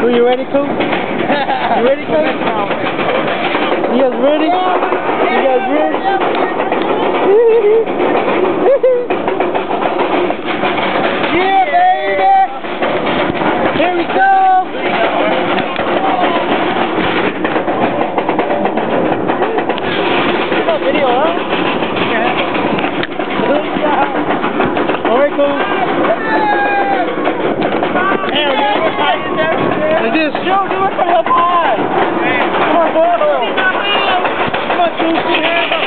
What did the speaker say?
Cool, you ready, Cool? You ready, Cool? You guys ready? You guys ready? Yeah, baby! Here we go! You got video, huh? Yeah. Alright, Cool. Like this. Yo, do it for the high. Come on, boy. Come on, Cool.